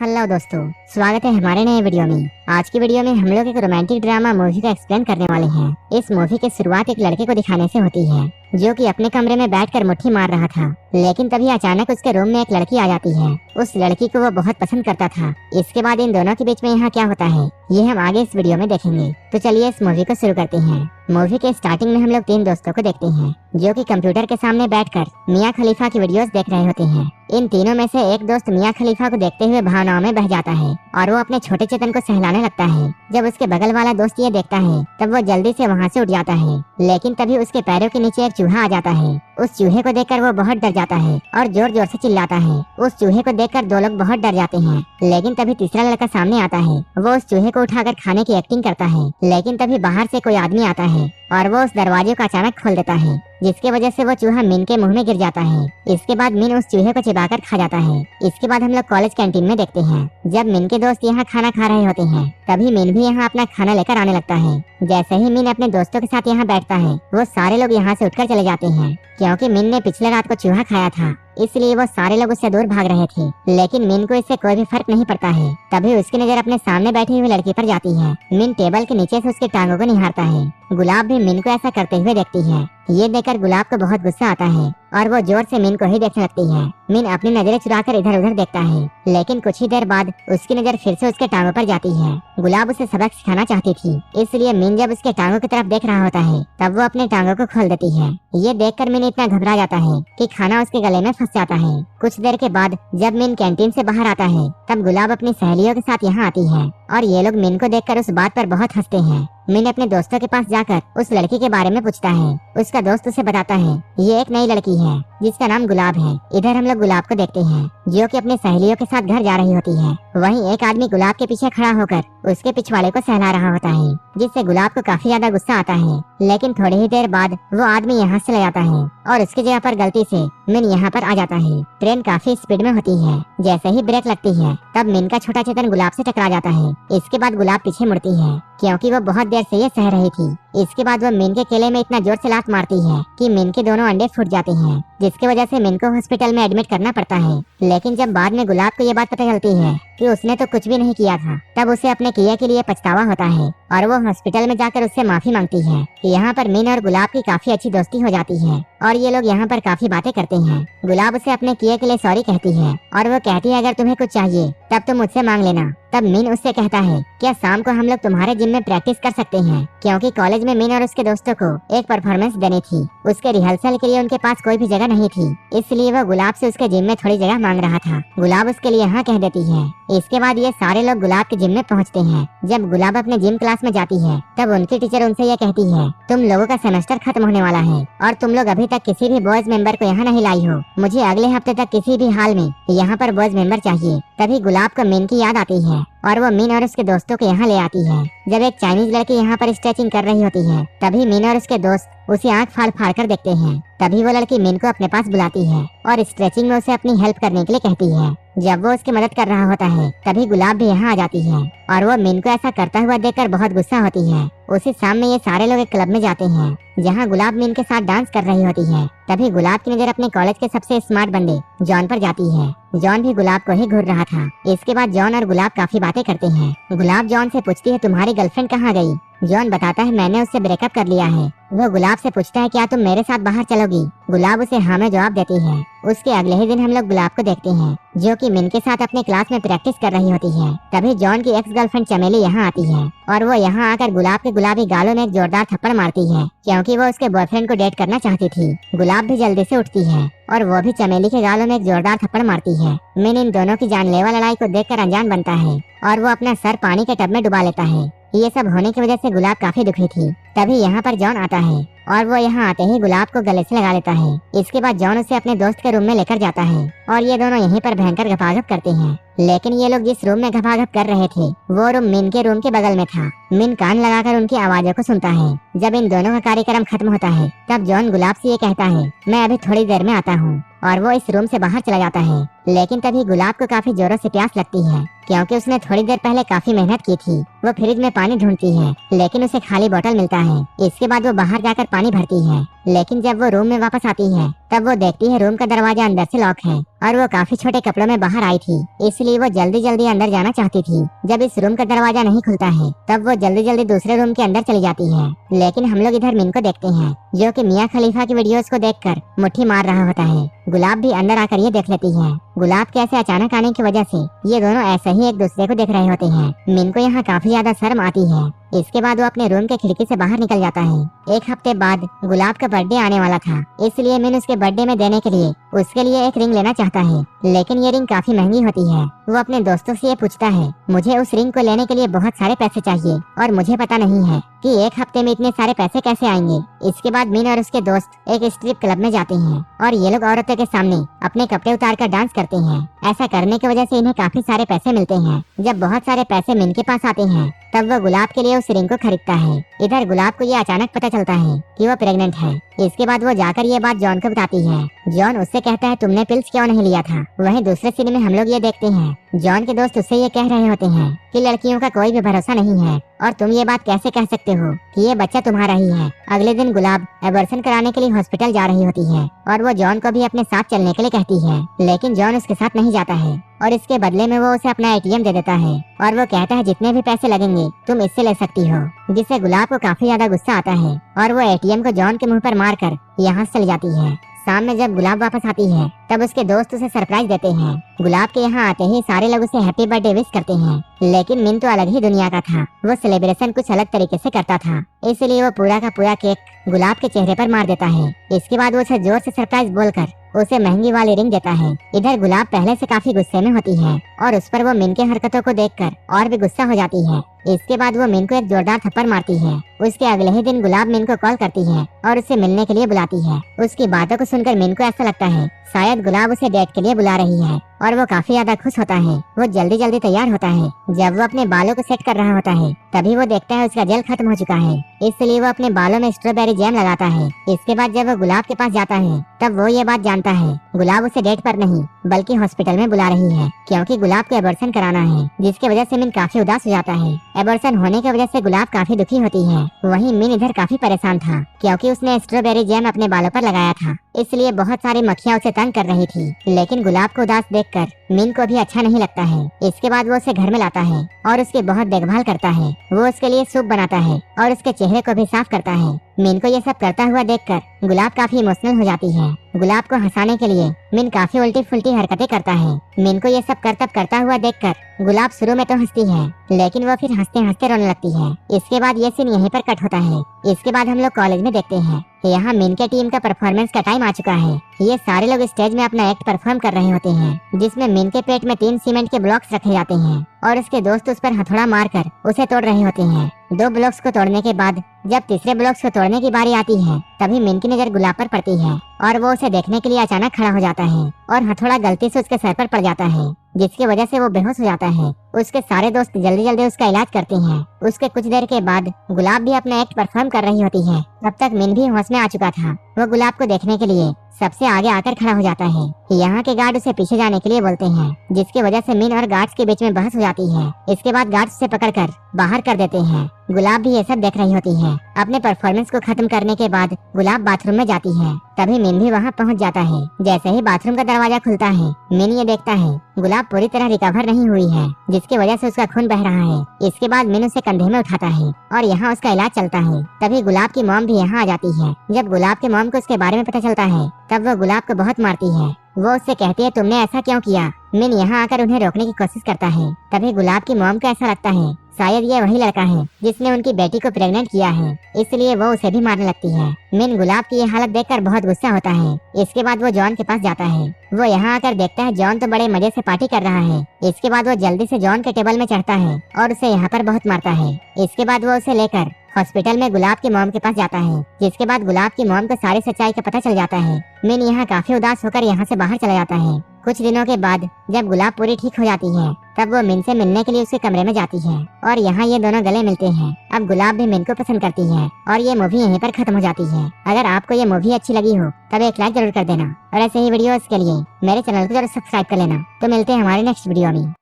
Hello दोस्तों, स्वागत है हमारे नए वीडियो में। आज की वीडियो में हम लोग एक रोमांटिक ड्रामा मूवी का एक्सप्लेन करने वाले हैं। इस मूवी की शुरुआत एक लड़के को दिखाने से होती है जो कि अपने कमरे में बैठकर मुट्ठी मार रहा था, लेकिन तभी अचानक उसके रूम में एक लड़की आ जाती है। उस लड़की को वो बहुत पसंद करता था। इसके बाद इन दोनों के बीच में यहाँ क्या होता है ये हम आगे इस वीडियो में देखेंगे। तो चलिए इस मूवी को शुरू करते हैं। मूवी के स्टार्टिंग में हम लोग 3 दोस्तों को देखते हैं जो कि कंप्यूटर के सामने बैठकर मियां खलीफा की वीडियोस देख रहे होते हैं। इन तीनों में से एक दोस्त मियां खलीफा को देखते हुए भावनाओं में बह जाता है और वो अपने छोटे चेतन को सहलाने लगता है। जब उसके बगल वाला दोस्त ये देखता है तब वो जल्दी से वहाँ से उठ जाता है, लेकिन तभी उसके पैरों के नीचे एक चूहा आ जाता है। उस चूहे को देखकर वो बहुत डर जाता है और जोर जोर से चिल्लाता है। उस चूहे को देखकर 2 लोग बहुत डर जाते हैं, लेकिन तभी तीसरा लड़का सामने आता है। वो उस चूहे को उठाकर खाने की एक्टिंग करता है, लेकिन तभी बाहर से कोई आदमी आता है और वो उस दरवाजे को अचानक खोल देता है, जिसके वजह से वो चूहा मीन के मुंह में गिर जाता है। इसके बाद मीन उस चूहे को चिबाकर खा जाता है। इसके बाद हम लोग कॉलेज कैंटीन में देखते हैं। जब मीन के दोस्त यहाँ खाना खा रहे होते हैं तभी मीन भी यहाँ अपना खाना लेकर आने लगता है। जैसे ही मीन अपने दोस्तों के साथ यहाँ बैठता है वो सारे लोग यहाँ से उठकर चले जाते हैं, क्योंकि मीन ने पिछले रात को चूहा खाया था, इसलिए वो सारे लोग उससे दूर भाग रहे थे। लेकिन मीन को इससे कोई भी फर्क नहीं पड़ता है। तभी उसकी नजर अपने सामने बैठी हुई लड़की पर जाती है। मीन टेबल के नीचे से उसके टांगों को निहारता है। गुलाब भी मीन को ऐसा करते हुए देखती है। ये देखकर गुलाब को बहुत गुस्सा आता है और वो जोर से मीन को ही देखने लगती है। मीन अपनी नजरें चुराकर इधर उधर देखता है, लेकिन कुछ ही देर बाद उसकी नजर फिर से उसके टांगों पर जाती है। गुलाब उसे सबक सिखाना चाहती थी, इसलिए मीन जब उसके टांगों की तरफ देख रहा होता है तब वो अपने टांगों को खोल देती है। ये देखकर मीन इतना घबरा जाता है कि खाना उसके गले में फंस जाता है। कुछ देर के बाद जब मीन कैंटीन से बाहर आता है तब गुलाब अपनी सहेलियों के साथ यहाँ आती है और ये लोग मीन को देखकर उस बात पर बहुत हंसते हैं। मीन अपने दोस्तों के पास जाकर उस लड़की के बारे में पूछता है। उसका दोस्त उसे बताता है ये एक नई लड़की है जिसका नाम गुलाब है। इधर हम लोग गुलाब को देखते हैं जो कि अपनी सहेलियों के साथ घर जा रही होती है। वहीं एक आदमी गुलाब के पीछे खड़ा होकर उसके पिछवाड़े को सहला रहा होता है, जिससे गुलाब को काफी ज्यादा गुस्सा आता है। लेकिन थोड़ी ही देर बाद वो आदमी यहाँ से ले जाता है और उसकी जगह पर गलती से मीन यहाँ पर आ जाता है। ट्रेन काफी स्पीड में होती है। जैसे ही ब्रेक लगती है तब मीन का छोटा चेतन गुलाब से टकरा जाता है। इसके बाद गुलाब पीछे मुड़ती है क्योंकि वो बहुत देर से ये सह रही थी। इसके बाद वो मीन के केले में इतना जोर से लात मारती है कि मीन के दोनों अंडे फूट जाते हैं, जिसकी वजह से मीन को हॉस्पिटल में एडमिट करना पड़ता है। लेकिन जब बाद में गुलाब को ये बात पता चलती है कि उसने तो कुछ भी नहीं किया था, तब उसे अपने किए के लिए पछतावा होता है और वो हॉस्पिटल में जाकर उससे माफी मांगती है। यहाँ पर मीन और गुलाब की काफी अच्छी दोस्ती हो जाती है और ये लोग यहाँ पर काफी बातें करते हैं। गुलाब उसे अपने किए के लिए सॉरी कहती है और वो कहती है अगर तुम्हें कुछ चाहिए तब तुम मुझसे मांग लेना। तब मीन उससे कहता है क्या शाम को हम लोग तुम्हारे जिम में प्रैक्टिस कर सकते हैं, क्योंकि कॉलेज में मीन और उसके दोस्तों को एक परफॉर्मेंस देनी थी। उसके रिहर्सल के लिए उनके पास कोई भी जगह नहीं थी, इसलिए वो गुलाब से उसके जिम में थोड़ी जगह मांग रहा था। गुलाब उसके लिए हाँ कह देती है। इसके बाद ये सारे लोग गुलाब के जिम में पहुँचते हैं। जब गुलाब अपने जिम क्लास में जाती है तब उनकी टीचर उनसे ये कहती है तुम लोगों का सेमेस्टर खत्म होने वाला है और तुम लोग अभी तक किसी भी बॉयज मेंबर को यहाँ नहीं लाई हो। मुझे अगले हफ्ते तक किसी भी हाल में यहाँ पर बॉयज मेंबर चाहिए। तभी गुलाब को मीन की याद आती है और वो मीन और उसके दोस्तों को यहाँ ले आती है। जब एक चाइनीज लड़की यहाँ पर स्ट्रेचिंग कर रही होती है तभी मीन और उसके दोस्त उसे आंख फाड़ फाड़ कर देखते हैं। तभी वो लड़की मीन को अपने पास बुलाती है और स्ट्रेचिंग में उसे अपनी हेल्प करने के लिए कहती है। जब वो उसकी मदद कर रहा होता है तभी गुलाब भी यहाँ आ जाती है और वो मीन को ऐसा करता हुआ देखकर बहुत गुस्सा होती है। उसी शाम में ये सारे लोग एक क्लब में जाते हैं जहाँ गुलाब मीन के साथ डांस कर रही होती है। तभी गुलाब की नजर अपने कॉलेज के सबसे स्मार्ट बंदे जॉन पर जाती है। जॉन भी गुलाब को ही घूर रहा था। इसके बाद जॉन और गुलाब काफी बातें करते हैं। गुलाब जॉन से पूछती है तुम्हारी गर्लफ्रेंड कहाँ गई। जॉन बताता है मैंने उससे ब्रेकअप कर लिया है। वो गुलाब से पूछता है क्या तुम मेरे साथ बाहर चलोगी। गुलाब उसे हाँ में जवाब देती है। उसके अगले ही दिन हम लोग गुलाब को देखते हैं जो कि मीन के साथ अपने क्लास में प्रैक्टिस कर रही होती है। तभी जॉन की एक्स गर्लफ्रेंड चमेली यहाँ आती है और वो यहाँ आकर गुलाब के गुलाबी गालों में एक जोरदार थप्पड़ मारती है, क्योंकि वो उसके बॉयफ्रेंड को डेट करना चाहती थी। गुलाब भी जल्दी से उठती है और वो भी चमेली के गालों में एक जोरदार थप्पड़ मारती है। मीन इन दोनों की जानलेवा लड़ाई को देखकर अनजान बनता है और वो अपना सर पानी के टब में डुबा लेता है। ये सब होने की वजह से गुलाब काफी दुखी थी। तभी यहाँ पर जॉन आता है और वो यहाँ आते ही गुलाब को गले से लगा लेता है। इसके बाद जॉन उसे अपने दोस्त के रूम में लेकर जाता है और ये दोनों यहीं पर भयंकर गपागप करते हैं। लेकिन ये लोग जिस रूम में गपागप कर रहे थे वो रूम मीन के रूम के बगल में था। मीन कान लगाकर उनकी आवाजों को सुनता है। जब इन दोनों का कार्यक्रम खत्म होता है तब जॉन गुलाब से ये कहता है मैं अभी थोड़ी देर में आता हूँ और वो इस रूम से बाहर चला जाता है। लेकिन तभी गुलाब को काफी जोरों से प्यास लगती है, क्योंकि उसने थोड़ी देर पहले काफी मेहनत की थी वो फ्रिज में पानी ढूंढती है, लेकिन उसे खाली बोतल मिलता है। इसके बाद वो बाहर जाकर पानी भरती है, लेकिन जब वो रूम में वापस आती है तब वो देखती है रूम का दरवाजा अंदर से लॉक है और वो काफी छोटे कपड़ों में बाहर आई थी, इसलिए वो जल्दी जल्दी अंदर जाना चाहती थी। जब इस रूम का दरवाजा नहीं खुलता है तब वो जल्दी जल्दी दूसरे रूम के अंदर चली जाती है। लेकिन हम लोग इधर मिन को देखते हैं, जो कि मियां खलीफा की वीडियोस को देखकर मुट्ठी मार रहा होता है। गुलाब भी अंदर आकर ये देख लेती है। गुलाब के ऐसे अचानक आने की वजह से ये दोनों ऐसे ही एक दूसरे को देख रहे होते हैं। मिन को यहाँ काफी ज्यादा शर्म आती है। इसके बाद वो अपने रूम के खिड़की से बाहर निकल जाता है। एक हफ्ते बाद गुलाब का बर्थडे आने वाला था, इसलिए मिन उसके बर्थडे में देने के लिए उसके लिए एक रिंग लेना चाहता है, लेकिन ये रिंग काफी महंगी होती है। वो अपने दोस्तों से ये पूछता है, मुझे उस रिंग को लेने के लिए बहुत सारे पैसे चाहिए और मुझे पता नहीं है कि एक हफ्ते में इतने सारे पैसे कैसे आएंगे। इसके बाद मिन और उसके दोस्त एक स्ट्रिप क्लब में जाते हैं और ये लोग औरतों के सामने अपने कपड़े उतार कर डांस करते हैं। ऐसा करने की वजह से इन्हें काफी सारे पैसे मिलते हैं। जब बहुत सारे पैसे मिन के पास आते हैं तब वो गुलाब के लिए उस रिंग को खरीदता है। इधर गुलाब को ये अचानक पता चलता है कि वो प्रेग्नेंट है। इसके बाद वो जाकर ये बात जॉन को बताती है। जॉन उससे कहता है, तुमने पिल्स क्यों नहीं लिया था। वहीं दूसरे सीन में हम लोग ये देखते हैं, जॉन के दोस्त उससे ये कह रहे होते हैं कि लड़कियों का कोई भी भरोसा नहीं है और तुम ये बात कैसे कह सकते हो कि ये बच्चा तुम्हारा ही है। अगले दिन गुलाब एबॉर्शन कराने के लिए हॉस्पिटल जा रही होती है और वो जॉन को भी अपने साथ चलने के लिए कहती है, लेकिन जॉन उसके साथ नहीं जाता है और इसके बदले में वो उसे अपना एटीएम दे देता है और वो कहता है, जितने भी पैसे लगेंगे तुम इससे ले सकती हो। जिससे गुलाब को काफी ज्यादा गुस्सा आता है और वो एटीएम को जॉन के मुंह पर मारकर यहाँ से चली जाती है। शाम में जब गुलाब वापस आती है तब उसके दोस्त उसे सरप्राइज देते हैं। गुलाब के यहाँ आते ही सारे लोग उसे हैप्पी बर्थडे विश करते हैं, लेकिन मिन तो अलग ही दुनिया का था। वो सेलिब्रेशन कुछ अलग तरीके से करता था, इसलिए वो पूरा का पूरा केक गुलाब के चेहरे पर मार देता है। इसके बाद वो उसे जोर से सरप्राइज बोलकर उसे महंगी वाली रिंग देता है। इधर गुलाब पहले से काफी गुस्से में होती है और उस पर वो मिन के हरकतों को देखकर और भी गुस्सा हो जाती है। इसके बाद वो मिन को एक जोरदार थप्पड़ मारती है। उसके अगले ही दिन गुलाब मिन को कॉल करती है और उससे मिलने के लिए बुलाती है। उसकी बातों को सुनकर मिन को ऐसा लगता है शायद गुलाब उसे डेट के लिए बुला रही है और वो काफी ज्यादा खुश होता है। वो जल्दी जल्दी तैयार होता है। जब वो अपने बालों को सेट कर रहा होता है तभी वो देखता है उसका जेल खत्म हो चुका है, इसलिए वो अपने बालों में स्ट्रॉबेरी जैम लगाता है। इसके बाद जब वो गुलाब के पास जाता है तब वो ये बात जानता है गुलाब उसे डेट पर नहीं बल्कि हॉस्पिटल में बुला रही है, क्योंकि गुलाब को एबॉर्शन कराना है, जिसकी वजह से मिन काफी उदास हो जाता है। एबॉर्शन होने की वजह से गुलाब काफी दुखी होती है। वहीं मिन इधर काफी परेशान था, क्योंकि उसने स्ट्रॉबेरी जैम अपने बालों पर लगाया था, इसलिए बहुत सारी मक्खियाँ उसे तंग कर रही थी। लेकिन गुलाब को उदास देखकर मिन को भी अच्छा नहीं लगता है। इसके बाद वो उसे घर में लाता है और उसकी बहुत देखभाल करता है। वो उसके लिए सूप बनाता है और उसके चेहरे को भी साफ करता है। मिन को ये सब करता हुआ देखकर गुलाब काफी इमोशनल हो जाती है। गुलाब को हंसाने के लिए मिन काफी उल्टी फुल्टी हरकतें करता है। मिन को ये सब करतब करता हुआ देखकर गुलाब शुरू में तो हंसती है, लेकिन वो फिर हंसते हंसते रोने लगती है। इसके बाद ये सीन यहीं पर कट होता है। इसके बाद हम लोग कॉलेज में देखते हैं, यहाँ मिन के टीम का परफॉर्मेंस का टाइम आ चुका है। ये सारे लोग स्टेज में अपना एक्ट परफॉर्म कर रहे होते हैं, जिसमें मिन के पेट में 3 सीमेंट के ब्लॉक्स रखे जाते हैं और उसके दोस्त उस पर हथौड़ा मारकर उसे तोड़ रहे होते हैं। 2 ब्लॉक्स को तोड़ने के बाद जब तीसरे ब्लॉक्स को तोड़ने की बारी आती है तभी मिन की नजर गुलाब पर पड़ती है और वो उसे देखने के लिए अचानक खड़ा हो जाता है और हथौड़ा गलती से उसके सर पर पड़ जाता है, जिसकी वजह से वो बेहोश हो जाता है। उसके सारे दोस्त जल्दी जल्दी उसका इलाज करते हैं। उसके कुछ देर के बाद गुलाब भी अपना एक्ट परफॉर्म कर रही होती है। तब तक मिन भी होश में आ चुका था। वो गुलाब को देखने के लिए सबसे आगे आकर खड़ा हो जाता है। यहाँ के गार्ड उसे पीछे जाने के लिए बोलते हैं, जिसकी वजह से मिन और गार्ड्स के बीच में बहस हो जाती है। इसके बाद गार्ड्स उसे पकड़कर बाहर कर देते हैं। गुलाब भी ये सब देख रही होती है। अपने परफॉर्मेंस को खत्म करने के बाद गुलाब बाथरूम में जाती है, तभी मिन भी वहाँ पहुँच जाता है। जैसे ही बाथरूम का दरवाजा खुलता है मिन ये देखता है गुलाब पूरी तरह रिकवर नहीं हुई है, जिसकी वजह से उसका खून बह रहा है। इसके बाद मिन उसे कंधे में उठाता है और यहाँ उसका इलाज चलता है। तभी गुलाब की मॉम भी यहाँ आ जाती है। जब गुलाब के मॉम को उसके बारे में पता चलता है तब वो गुलाब को बहुत मारती है। वो उससे कहती है, तुमने ऐसा क्यों किया। मिन यहाँ आकर उन्हें रोकने की कोशिश करता है। तभी गुलाब की मॉम को ऐसा लगता है शायद ये वही लड़का है जिसने उनकी बेटी को प्रेग्नेंट किया है, इसलिए वो उसे भी मारने लगती है। मिन गुलाब की ये हालत देखकर बहुत गुस्सा होता है। इसके बाद वो जॉन के पास जाता है। वो यहाँ आकर देखता है जॉन तो बड़े मजे से पार्टी कर रहा है। इसके बाद वो जल्दी से जॉन के टेबल में चढ़ता है और उसे यहाँ पर बहुत मारता है। इसके बाद वो उसे लेकर हॉस्पिटल में गुलाब की मॉम के पास जाता है, जिसके बाद गुलाब की मॉम को सारी सच्चाई का पता चल जाता है। मिन यहाँ काफी उदास होकर यहाँ से बाहर चला जाता है। कुछ दिनों के बाद जब गुलाब पूरी ठीक हो जाती है तब वो मिन से मिलने के लिए उसके कमरे में जाती है और यहाँ ये दोनों गले मिलते हैं। अब गुलाब भी मिन को पसंद करती है और ये मूवी यहीं पर खत्म हो जाती है। अगर आपको ये मूवी अच्छी लगी हो तब एक लाइक जरूर कर देना और ऐसे ही वीडियोस के लिए मेरे चैनल को जरूर सब्सक्राइब कर लेना। तो मिलते हैं हमारे नेक्स्ट वीडियो में।